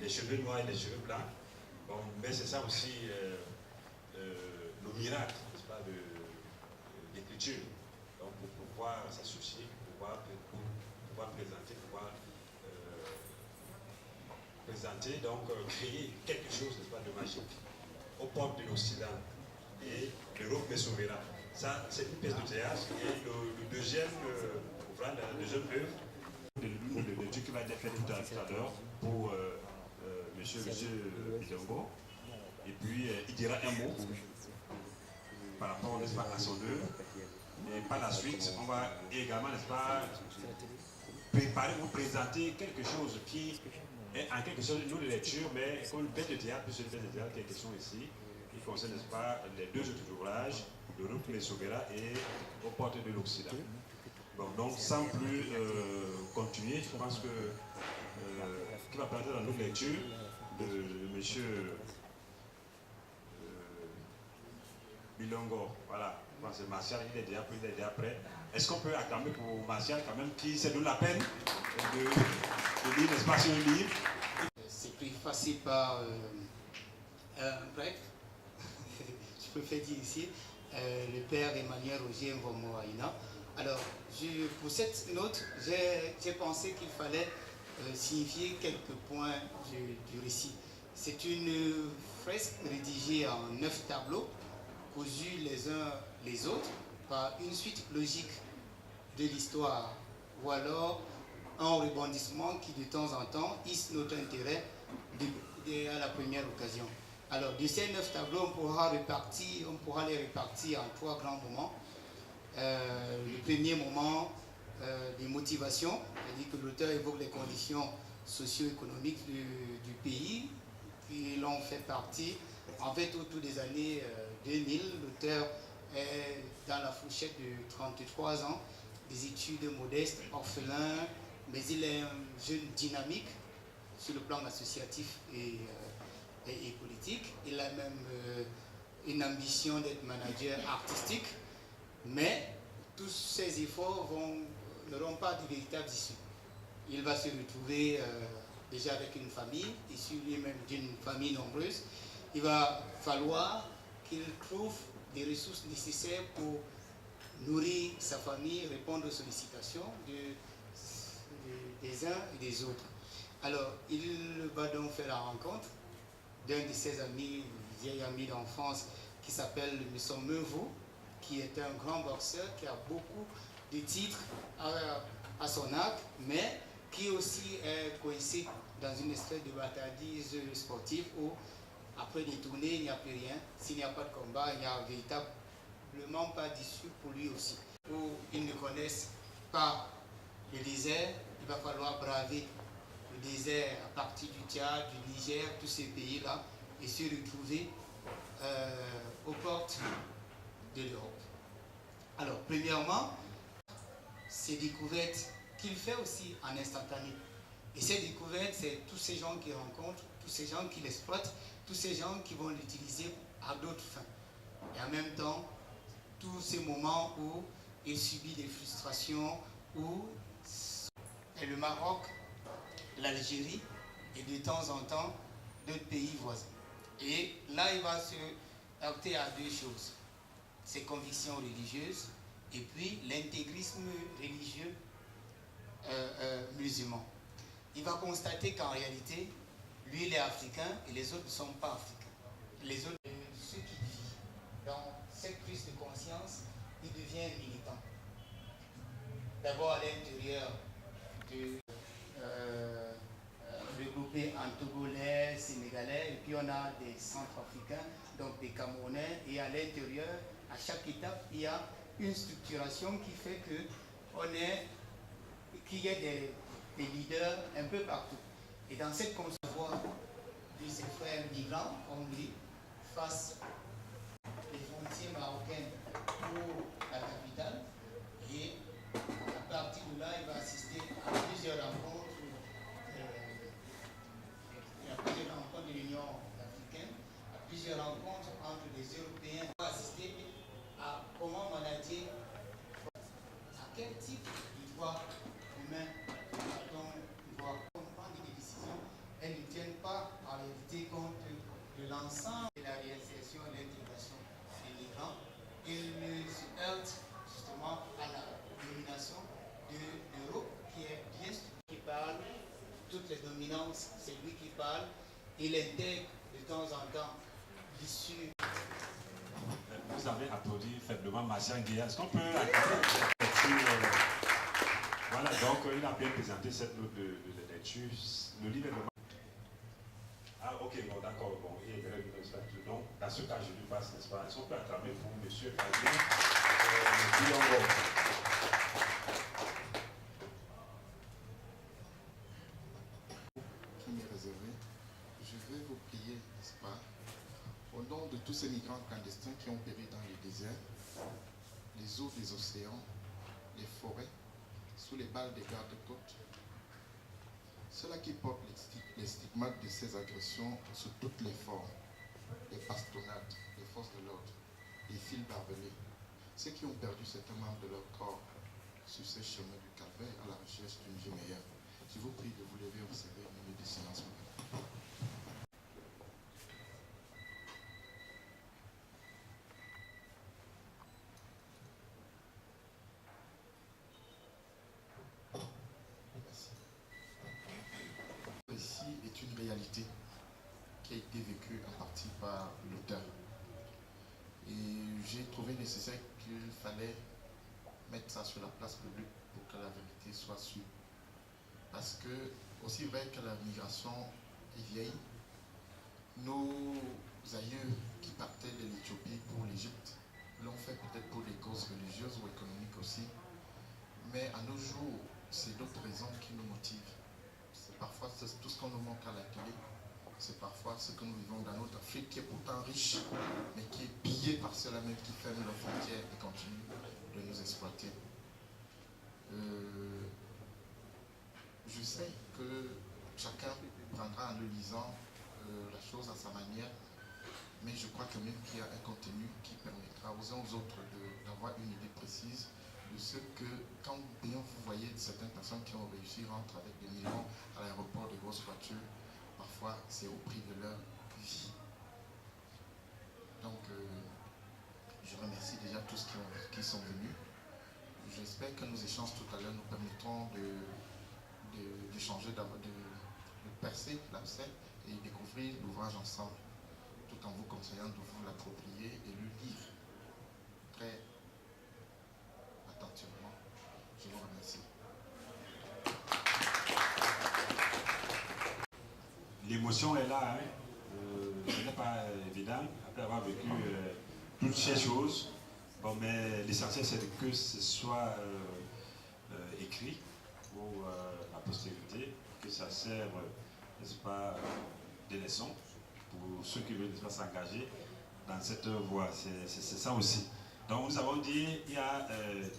les cheveux noirs et les cheveux blancs. Bon, mais c'est ça aussi le miracle, n'est-ce pas, de l'écriture. Donc pour pouvoir s'associer, pour pouvoir présenter, donc créer quelque chose, n'est-ce pas, de magique aux portes de l'Occident. Et l'Europe me sauvera. Ça, c'est une pièce de théâtre. Et le deuxième ouvrage, la deuxième œuvre, de Dieu qui va être fait tout à l'heure pour monsieur Bilongo. Et puis, il dira un mot par rapport, n'est-ce pas, à son œuvre. Et par la suite, on va également, n'est-ce pas, préparer ou présenter quelque chose qui est en quelque sorte une autre lecture, mais comme une pièce de théâtre, plus une pièce de théâtre qui est question ici, qui concerne, n'est-ce pas, les deux autres ouvrages, l'Europe me sauvera et aux portes de l'Occident. Bon, donc, sans plus continuer, je pense que qui va parler dans notre lecture de monsieur Bilongo. Voilà, c'est Martial, il est déjà prêt. Est-ce qu'on peut acclamer pour Martial quand même, qui s'est donné la peine de lire, n'est-ce pas, sur un livre? C'est préfacé par un prêtre, je préfère dire ici, le père Emmanuel Roger Mvomo-Aina. Alors, pour cette note, j'ai pensé qu'il fallait signifier quelques points du récit. C'est une fresque rédigée en 9 tableaux, cousus les uns les autres par une suite logique de l'histoire, ou alors un rebondissement qui de temps en temps hisse notre intérêt à la première occasion. Alors, de ces 9 tableaux, on pourra les répartir en 3 grands moments. Le premier moment de motivation, c'est-à-dire que l'auteur évoque les conditions socio-économiques du pays qui l'ont fait partie. En fait, autour des années 2000, l'auteur est dans la fourchette de 33 ans, des études modestes, orphelin, mais il est un jeune dynamique sur le plan associatif et politique. Il a même une ambition d'être manager artistique, mais tous ces efforts n'auront pas de véritable issue. Il va se retrouver déjà avec une famille, issu lui-même d'une famille nombreuse. Il va falloir qu'il trouve des ressources nécessaires pour nourrir sa famille, répondre aux sollicitations des uns et des autres. Alors, il va donc faire la rencontre d'un de ses amis, vieil ami d'enfance, qui s'appelle M. Meuvou, qui est un grand boxeur, qui a beaucoup de titres à son arc, mais qui aussi est coincé dans une espèce de bâtardise sportive où, après des tournées, il n'y a plus rien. S'il n'y a pas de combat, il n'y a véritablement pas d'issue pour lui aussi. Où ils ne connaissent pas le désert, il va falloir braver le désert à partir du Tchad, du Niger, tous ces pays-là, et se retrouver aux portes de l'Europe. Alors, premièrement, ces découvertes qu'il fait aussi en instantané. Et ces découvertes, c'est tous ces gens qu'il rencontre, tous ces gens qui l'exploitent, tous ces gens qui vont l'utiliser à d'autres fins. Et en même temps, tous ces moments où il subit des frustrations, où et le Maroc, l'Algérie et de temps en temps d'autres pays voisins. Et là, il va se heurter à 2 choses. Ses convictions religieuses et puis l'intégrisme religieux musulman. Il va constater qu'en réalité, lui il est africain et les autres ne sont pas africains. Les autres, ceux qui vivent dans cette prise de conscience, il devient militant. D'abord à l'intérieur de regroupés en Togolais, Sénégalais, et puis on a des Centrafricains, donc des Camerounais, et à l'intérieur, à chaque étape, il y a une structuration qui fait qu'il y ait des leaders un peu partout. Et dans cette concevoir de ces frères migrants, comme lui, face les frontières marocaines pour la capitale, et à partir de là, il va assister à plusieurs rencontres, de l'Union africaine, à plusieurs rencontres entre les Européens, pour assister à comment manager, à quel type de droit humain on doit prendre des décisions. Elles ne tiennent pas l'ensemble de la réinsertion et l'intégration des migrants, il se heurte justement à la domination de l'Europe qui est bien structurée, qui parle, toutes les dominances, c'est lui qui parle, il intègre de temps en temps l'issue. Vous avez applaudi faiblement Martial Guéa. Est-ce qu'on peut applaudir voilà, donc il a bien présenté cette note de lecture. Le livre est vraiment... Ah, ok, bon, d'accord, bon, il est vrai, donc, dans ce cas, je lui passe, n'est-ce pas? Est-ce qu'on peut acclamer pour M. Fabien Bilongo? Qui m'est réservé, je vais vous prier, n'est-ce pas, au nom de tous ces migrants clandestins qui ont péri dans les déserts, les eaux des océans, les forêts, sous les balles des gardes-côtes, ceux-là qui portent les stigmates de ces agressions sous toutes les formes, les bastonnades, les forces de l'ordre, les fils barbelés, ceux qui ont perdu certains membres de leur corps sur ces chemins du calvaire à la recherche d'une vie meilleure. Je vous prie de vous lever et observer une minute de silence. Ici est une réalité qui a été vécue en partie par l'auteur. Et j'ai trouvé nécessaire qu'il fallait mettre ça sur la place publique pour que la vérité soit sûre. Parce que, aussi vrai que la migration est vieille, nos aïeux qui partaient de l'Éthiopie pour l'Égypte l'ont fait peut-être pour des causes religieuses ou économiques aussi. Mais à nos jours, c'est d'autres raisons qui nous motivent. C'est parfois tout ce qu'on nous montre à la télé, c'est parfois ce que nous vivons dans notre Afrique qui est pourtant riche, mais qui est pillée par ceux-là même qui ferment leurs frontières et continuent de nous exploiter. Je sais que chacun prendra en le lisant la chose à sa manière, mais je crois quand même qu'il y a un contenu qui permettra aux uns aux autres d'avoir une idée précise de ce que, quand bien vous voyez certaines personnes qui ont réussi rentrent avec des millions à l'aéroport, des grosses voitures, parfois c'est au prix de leur vie. Donc, je remercie déjà tous qui sont venus. J'espère que nos échanges tout à l'heure nous permettront d'échanger, de percer l'abcès et découvrir l'ouvrage ensemble, tout en vous conseillant de vous l'approprier et le lire très attentivement. Je vous remercie. L'émotion est là, hein. Ce n'est pas évident, après avoir vécu toutes ces choses. Bon, mais l'essentiel, c'est que ce soit écrit pour la postérité, que ça serve, n'est-ce pas, des leçons pour ceux qui veulent, n'est-ce pas, s'engager dans cette voie. C'est ça aussi. Donc, nous avons dit, il y a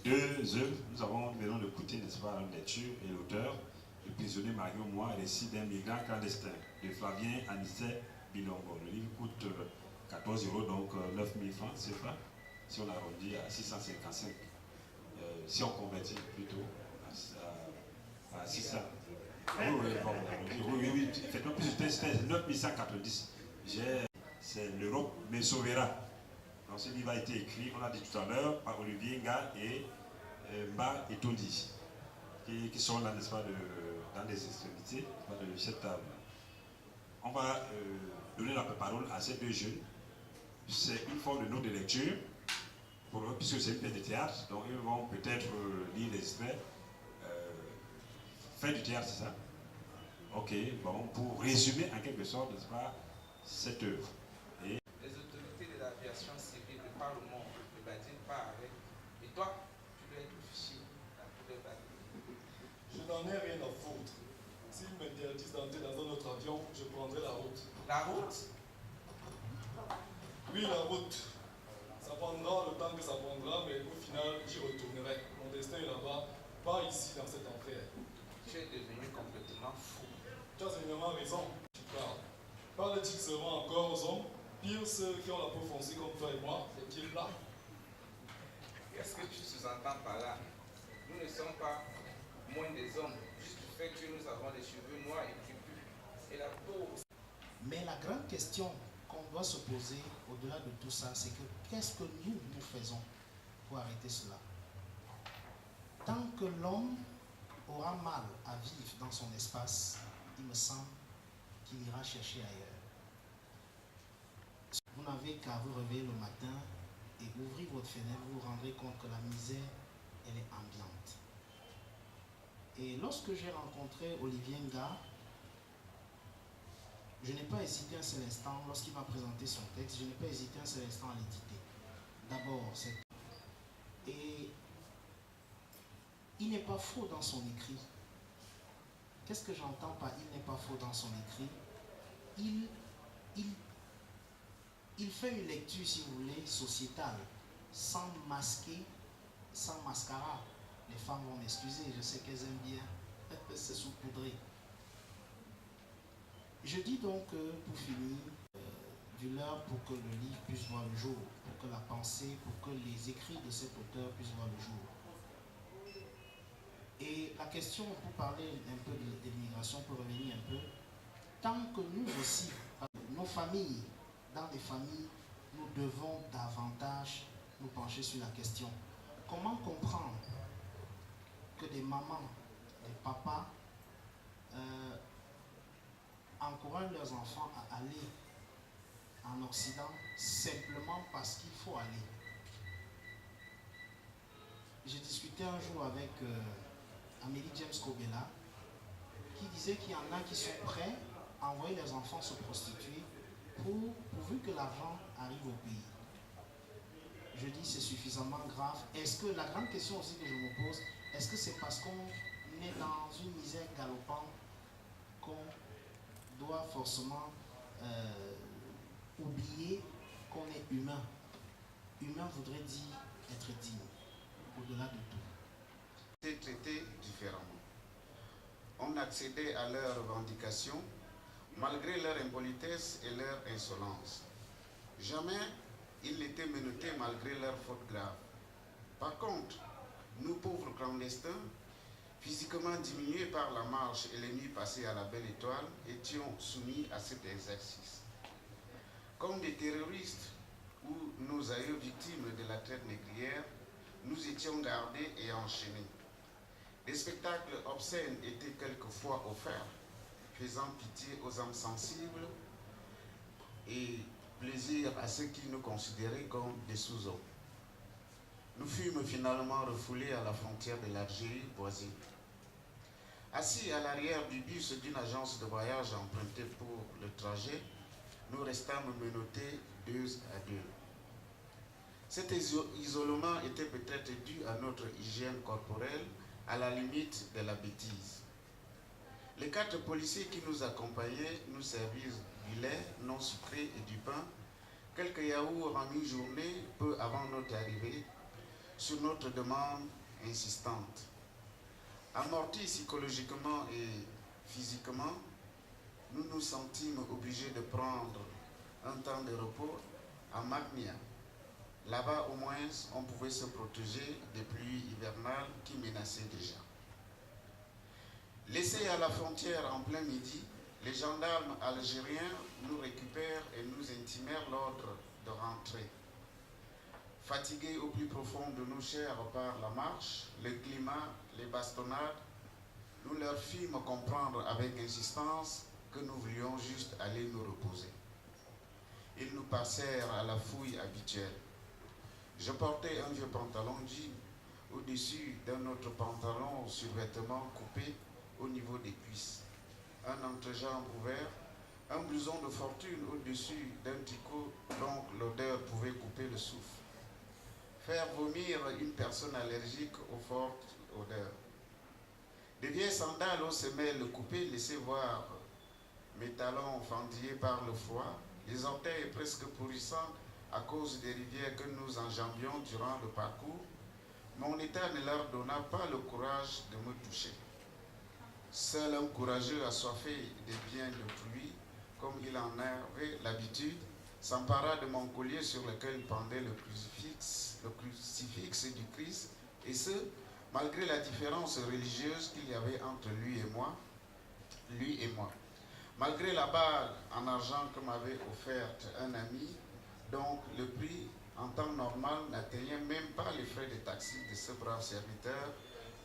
deux œuvres. Nous venons d'écouter, n'est-ce pas, une lecture et l'auteur, Le prisonnier Mario Moi, récit d'un migrant clandestin, de Flavien Anicet Bilongo. Le livre coûte 14 €, donc 9 000 francs, c'est ça. Si on arrondit à 655, si on convertit plutôt à 600. Oui, effectivement, c'était 9190. C'est l'Europe me sauvera. Donc ce livre a été écrit, on l'a dit tout à l'heure, par Olivier Nga et Mba Etondi, qui sont là, n'est-ce pas, dans les extrémités de cette table. On va donner la parole à ces deux jeunes. C'est une forme de note de lecture, puisque c'est une pièce de théâtre, donc ils vont peut-être lire les extraits. Faire du théâtre, c'est ça? Ok, bon, pour résumer en quelque sorte, n'est-ce pas, cette œuvre. Les autorités de l'aviation civile, le Parlement, ne va-t-il pas avec? Et toi, tu dois être fiché dans tous les papiers. Je n'en ai rien à foutre. S'ils m'interdisent d'entrer dans un autre avion, je prendrai la route. La route? Oui, la route. Ça prendra le temps que ça prendra, mais au final, j'y retournerai. Mon destin est là-bas, pas ici, dans cet enfer. Tu es devenu complètement fou. Tu as évidemment raison, tu parles. Parle-t-il seulement encore aux hommes? Pire ceux qui ont la peau foncée comme toi et moi, est-il là? Qu'est-ce que tu sous-entends par là? Nous ne sommes pas moins des hommes, juste du fait que nous avons les cheveux noirs et crépus et la peau. Mais la grande question qu'on qu'on doit se poser au-delà de tout ça, c'est que qu'est-ce que nous faisons pour arrêter cela? Tant que l'homme aura mal à vivre dans son espace, il me semble qu'il ira chercher ailleurs. Vous n'avez qu'à vous réveiller le matin et ouvrir votre fenêtre, vous vous rendrez compte que la misère, elle est ambiante. Et lorsque j'ai rencontré Olivier Nga, je n'ai pas hésité un seul instant, lorsqu'il m'a présenté son texte, je n'ai pas hésité un seul instant à l'éditer. D'abord, et il n'est pas faux dans son écrit. Qu'est-ce que j'entends par il n'est pas faux dans son écrit? Il fait une lecture, si vous voulez, sociétale, sans masquer, sans mascara. Les femmes vont m'excuser, je sais qu'elles aiment bien se saupoudrer. Je dis donc, pour finir, du leurre pour que le livre puisse voir le jour, pour que la pensée, pour que les écrits de cet auteur puissent voir le jour. Et la question, pour parler un peu de l'immigration, pour revenir un peu, tant que nous aussi, nos familles, dans les familles, nous devons davantage nous pencher sur la question. Comment comprendre que des mamans, des papas encouragent leurs enfants à aller en Occident simplement parce qu'il faut aller? J'ai discuté un jour avec Amélie James Kobela qui disait qu'il y en a qui sont prêts à envoyer leurs enfants se prostituer pourvu que l'argent arrive au pays. Je dis c'est suffisamment grave. Est-ce que la grande question aussi que je me pose, est-ce que c'est parce qu'on est dans une misère galopante qu'on doit forcément oublier qu'on est humain? Humain voudrait dire être digne, au-delà de tout. Étaient traités différemment. On accédait à leurs revendications malgré leur impolitesse et leur insolence. Jamais ils n'étaient menottés malgré leurs fautes graves. Par contre, nous pauvres clandestins, physiquement diminués par la marche et les nuits passées à la belle étoile, étions soumis à cet exercice. Comme des terroristes ou nos aïeux victimes de la traite négrière, nous étions gardés et enchaînés. Des spectacles obscènes étaient quelquefois offerts, faisant pitié aux âmes sensibles et plaisir à ceux qui nous considéraient comme des sous-hommes. Nous fûmes finalement refoulés à la frontière de l'Algérie voisine. Assis à l'arrière du bus d'une agence de voyage empruntée pour le trajet, nous restâmes menottés 2 à 2. Cet isolement était peut-être dû à notre hygiène corporelle, à la limite de la bêtise. Les 4 policiers qui nous accompagnaient nous servirent du lait non sucré et du pain, quelques yaourts en mi-journée, peu avant notre arrivée, sur notre demande insistante. Amortis psychologiquement et physiquement, nous nous sentîmes obligés de prendre un temps de repos à Magnia. Là-bas, au moins, on pouvait se protéger des pluies hivernales qui menaçaient déjà. Laissés à la frontière en plein midi, les gendarmes algériens nous récupèrent et nous intimèrent l'ordre de rentrer. Fatigués au plus profond de nos chairs par la marche, le climat, les bastonnades, nous leur fîmes comprendre avec insistance que nous voulions juste aller nous reposer. Ils nous passèrent à la fouille habituelle. Je portais un vieux pantalon jean au-dessus d'un autre pantalon survêtement coupé au niveau des cuisses, un entrejambe ouvert, un blouson de fortune au-dessus d'un tricot dont l'odeur pouvait couper le souffle, faire vomir une personne allergique aux fortes odeurs. Des vieilles sandales aux semelles coupées laissaient voir mes talons fendillés par le froid, les orteils presque pourrissants à cause des rivières que nous enjambions durant le parcours. Mon état ne leur donna pas le courage de me toucher. Seul un courageux assoiffé des biens d'autrui, comme il en avait l'habitude, s'empara de mon collier sur lequel pendait le crucifix du Christ, et ce, malgré la différence religieuse qu'il y avait entre lui et moi. Malgré la balle en argent que m'avait offerte un ami, donc le prix en temps normal n'atteignait même pas les frais de taxi de ce brave serviteur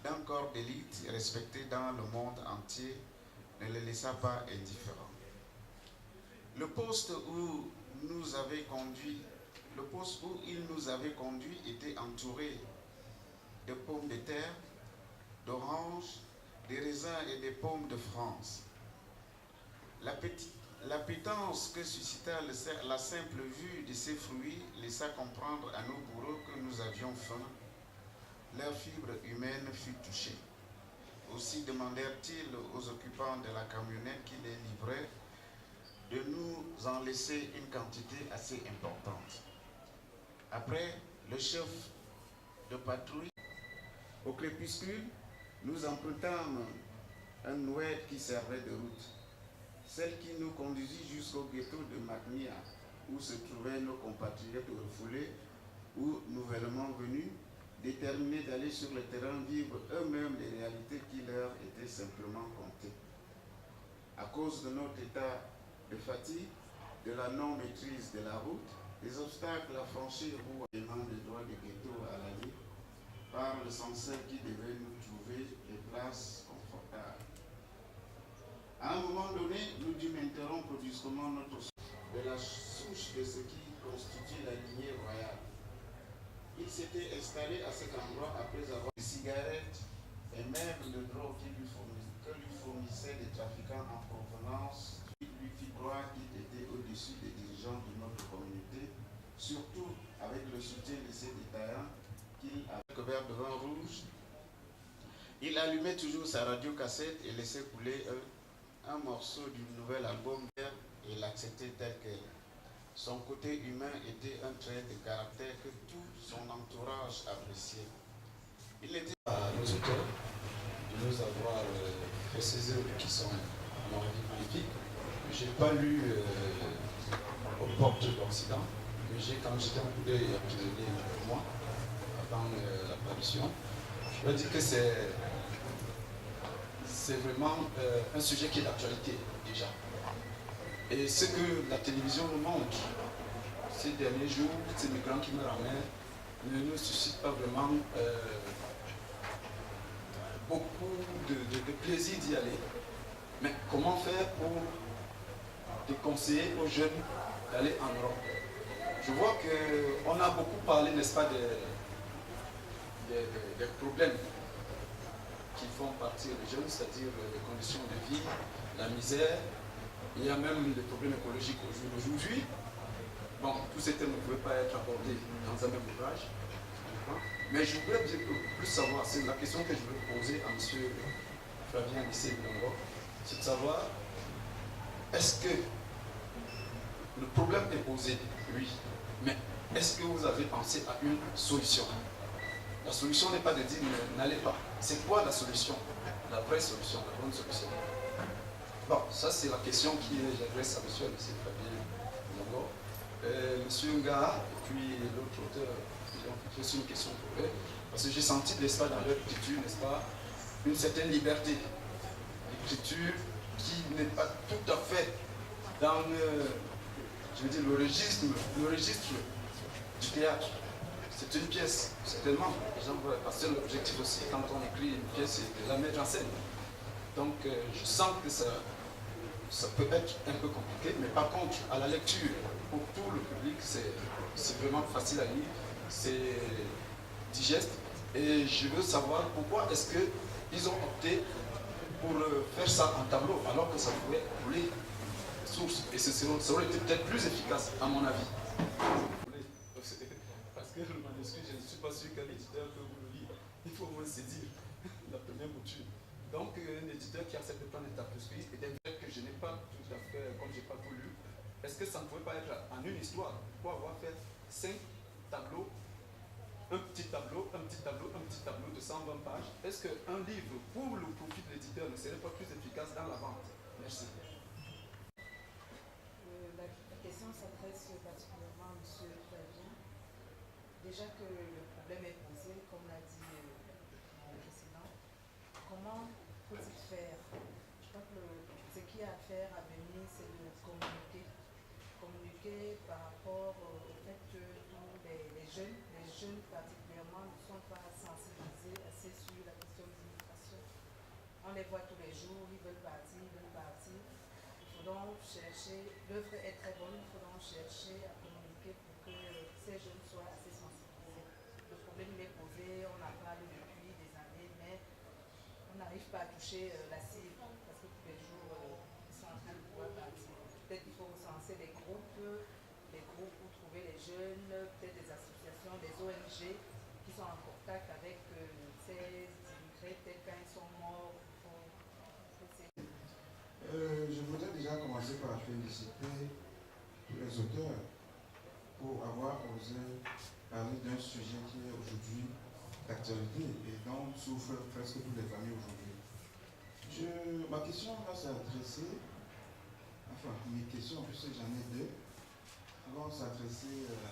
d'un corps d'élite respecté dans le monde entier, ne le laissa pas indifférent. Le poste où il nous avait conduit était entouré de pommes de terre, d'oranges, des raisins et des pommes de France. L'appétence que suscita la simple vue de ces fruits laissa comprendre à nos bourreaux que nous avions faim. Leur fibre humaine fut touchée. Aussi demandèrent-ils aux occupants de la camionnette qui les livrait de nous en laisser une quantité assez importante. Après, le chef de patrouille, au crépuscule, nous empruntâmes un nouette qui servait de route, celle qui nous conduisit jusqu'au ghetto de Magnia, où se trouvaient nos compatriotes refoulés ou nouvellement venus, déterminés d'aller sur le terrain vivre eux-mêmes les réalités qui leur étaient simplement comptées. À cause de notre état de fatigue, de la non-maîtrise de la route, des obstacles à franchir ou des mains de droit du ghetto à la vie, par le censeur qui devait nous trouver des places confortables. À un moment donné, nous dûmes interrompre brusquement notre de la souche de ce qui constitue la lignée royale. Il s'était installé à cet endroit après avoir des cigarettes et même de drogue que lui fournissaient des trafiquants en provenance. Il lui fit croire qu'il était au-dessus des dirigeants de notre communauté, surtout avec le soutien de ses détaillants qu'il avait couvert de vin rouge. Il allumait toujours sa radio-cassette et laissait couler un morceau du nouvel album et l'acceptait tel quel. Son côté humain était un trait de caractère que tout son entourage appréciait. Il était à nos auteurs de nous avoir fait ces œuvres qui sont, à mon avis, magnifiques. Je n'ai pas lu aux portes de l'Occident, mais quand j'étais un coup d'œil pour moi, avant l'apparition, je dois dire que c'est vraiment un sujet qui est d'actualité déjà. Et ce que la télévision nous montre ces derniers jours, ces migrants qui me ramènent, ne nous suscite pas vraiment beaucoup de plaisir d'y aller. Mais comment faire pour déconseiller aux jeunes d'aller en Europe? Je vois qu'on a beaucoup parlé, n'est-ce pas, des problèmes qui font partir les jeunes, c'est-à-dire les conditions de vie, la misère. Il y a même les problèmes écologiques aujourd'hui. Bon, tous ces thèmes ne pouvaient pas être abordés dans un même ouvrage. Mais je voudrais plus savoir, c'est la question que je voulais poser à M. Flavien Lissé-Bilongo, c'est de savoir, est-ce que le problème est posé, oui, mais est-ce que vous avez pensé à une solution? La solution n'est pas de dire n'allez pas. C'est quoi la solution? La vraie solution, la bonne solution. Bon, ça c'est la question que j'adresse à M. Flavien Bilongo. M. Nga et puis l'autre auteur, j'ai aussi une question pour eux, parce que j'ai senti, n'est-ce pas, dans leur écriture, n'est-ce pas, une certaine liberté. L'écriture qui n'est pas tout à fait dans je veux dire, le registre du théâtre. C'est une pièce, certainement. Parce que l'objectif aussi, quand on écrit une pièce, c'est de la mettre en scène. Donc, je sens que ça peut être un peu compliqué, mais par contre, à la lecture, pour tout le public, c'est vraiment facile à lire, c'est digeste. Et je veux savoir pourquoi est-ce qu'ils ont opté pour faire ça en tableau, alors que ça pouvait couler source. Et ça aurait été peut-être plus efficace, à mon avis. Parce que le manuscrit, je ne suis pas sûr qu'un éditeur peut vous le lire. Il faut au moins saisir la première mouture. Donc, un éditeur qui accepte de prendre un tapuscrit est un fait que je n'ai pas tout à fait, comme je n'ai pas voulu. Est-ce que ça ne pouvait pas être en une histoire pour avoir fait 5 tableaux, un petit tableau, un petit tableau, un petit tableau de 120 pages? Est-ce qu'un livre, pour le profit de l'éditeur, ne serait pas plus efficace dans la vente? Merci. La question s'adresse particulièrement à M. Flavien. Déjà que le problème est posé, comme l'a dit le précédent, comment faut-il faire? Je crois que ce qu'il y a à faire à venir, c'est de communiquer. Communiquer par rapport au fait que tous les jeunes particulièrement, ne sont pas sensibilisés assez sur la question de l'immigration. On les voit tous les jours, ils veulent partir, ils veulent partir. Il faut donc chercher, l'œuvre est très bonne, il faut donc chercher à communiquer pour que ces jeunes soient assez sensibilisés. Le problème il est posé, on en parle depuis des années, mais on n'arrive pas à toucher la cible parce que tous les jours, ils sont en train de pouvoir partir. Peut-être qu'il faut recenser les groupes pour trouver les jeunes, peut-être des associations, des ONG qui sont en contact avec ces immigrés, peut-être quand ils sont morts. Je voudrais déjà commencer par féliciter tous les auteurs pour avoir osé parler d'un sujet qui est aujourd'hui d'actualité et dont souffrent presque toutes les familles aujourd'hui. Ma question va s'adresser, enfin mes questions, puisque j'en ai deux, vont s'adresser à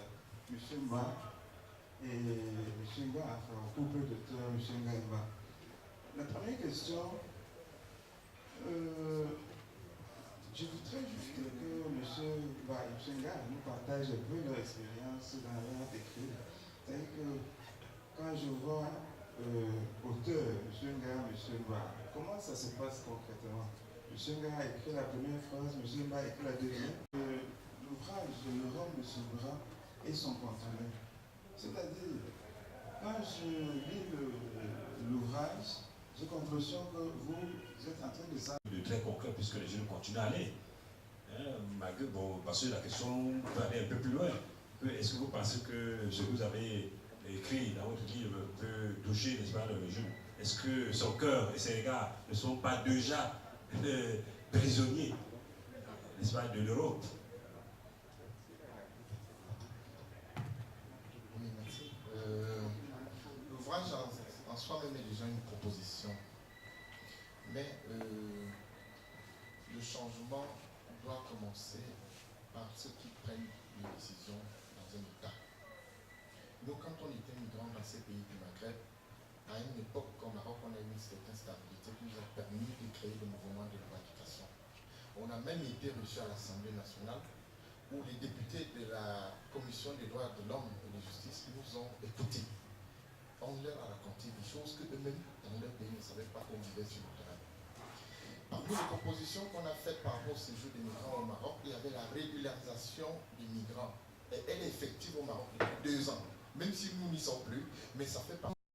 M. Mba et M. Nga, enfin au couple d'auteurs M. Nga et Mba. La première question, je voudrais juste que M. Mba et M. Nga nous partagent un peu leur expérience dans l'art d'écrire. C'est-à-dire que quand je vois auteur, M. Nga, M. Mba, comment ça se passe concrètement? M. Nga a écrit la première phrase, M. Mba a écrit la deuxième. L'ouvrage de Laurent de Soubra et son conteneur. C'est-à-dire, quand je lis l'ouvrage, j'ai l'impression que vous êtes en train de ça. De très concret, puisque les jeunes continuent à aller. Malgré, bon, parce que la question peut aller un peu plus loin. Est-ce que vous pensez que ce que vous avez écrit dans votre livre peut toucher, n'est-ce pas, le jeune? Est-ce que son cœur et ses regards ne sont pas déjà prisonniers, n'est-ce pas, de l'Europe? Oui, merci. L'ouvrage en soi-même est déjà une proposition. Mais le changement doit commencer par ceux qui prennent les décisions dans un État. Nous, quand on était migrants dans ces pays du Maghreb, à une époque au Maroc, on a eu une certaine stabilité qui nous a permis de créer le mouvement de l'éradication. On a même été reçus à l'Assemblée nationale où les députés de la Commission des droits de l'homme et de justice nous ont écoutés. On leur a raconté des choses qu'eux-mêmes, dans leur pays, ne savaient pas qu'on vivait sur le terrain. Parmi les propositions qu'on a faites par rapport au séjour des migrants au Maroc, il y avait la régularisation des migrants. Et elle est effective au Maroc depuis 2 ans. Même si nous n'y sommes plus, mais ça fait partie.